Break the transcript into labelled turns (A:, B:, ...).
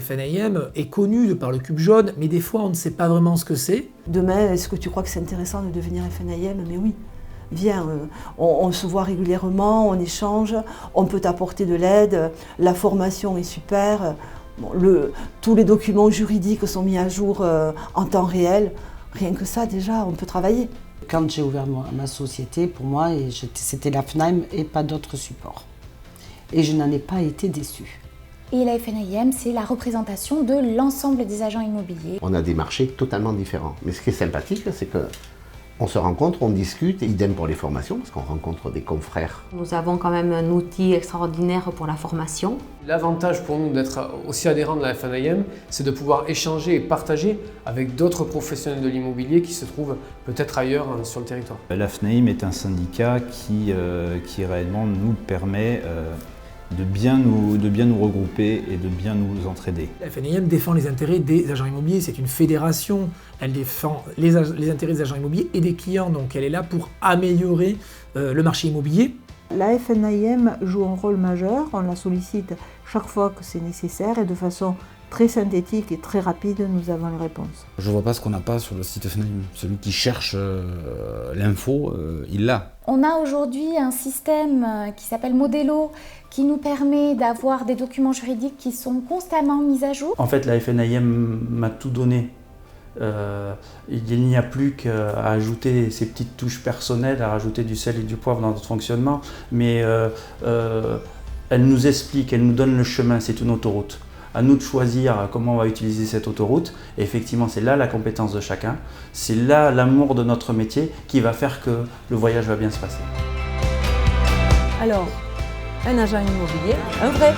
A: FNAIM est connu de par le cube jaune, mais des fois on ne sait pas vraiment ce que c'est.
B: Demain, est-ce que tu crois que c'est intéressant de devenir FNAIM? Mais oui, viens, on se voit régulièrement, on échange, on peut t'apporter de l'aide, la formation est super, bon, tous les documents juridiques sont mis à jour en temps réel. Rien que ça, déjà, on peut travailler.
C: Quand j'ai ouvert ma société, pour moi, c'était la FNAIM et pas d'autres supports. Et je n'en ai pas été déçue.
D: Et la FNAIM, c'est la représentation de l'ensemble des agents immobiliers.
E: On a des marchés totalement différents. Mais ce qui est sympathique, c'est qu'on se rencontre, on discute, et idem pour les formations, parce qu'on rencontre des confrères.
F: Nous avons quand même un outil extraordinaire pour la formation.
G: L'avantage pour nous d'être aussi adhérents de la FNAIM, c'est de pouvoir échanger et partager avec d'autres professionnels de l'immobilier qui se trouvent peut-être ailleurs sur le territoire.
H: La FNAIM est un syndicat qui réellement nous permet de bien nous regrouper et de bien nous entraider.
A: La FNAIM défend les intérêts des agents immobiliers, c'est une fédération, elle défend les intérêts des agents immobiliers et des clients, donc elle est là pour améliorer le marché immobilier.
I: La FNAIM joue un rôle majeur, on la sollicite chaque fois que c'est nécessaire et de façon très synthétique et très rapide, nous avons les réponses.
J: Je ne vois pas ce qu'on n'a pas sur le site FNAIM. Celui qui cherche l'info, il l'a.
D: On a aujourd'hui un système qui s'appelle Modelo, qui nous permet d'avoir des documents juridiques qui sont constamment mis à jour.
K: En fait, la FNAIM m'a tout donné. Il n'y a plus qu'à ajouter ces petites touches personnelles, à rajouter du sel et du poivre dans notre fonctionnement, mais elle nous explique, elle nous donne le chemin, c'est une autoroute. À nous de choisir comment on va utiliser cette autoroute. Et effectivement, c'est là la compétence de chacun, c'est là l'amour de notre métier qui va faire que le voyage va bien se passer.
I: Alors, un agent immobilier, un vrai.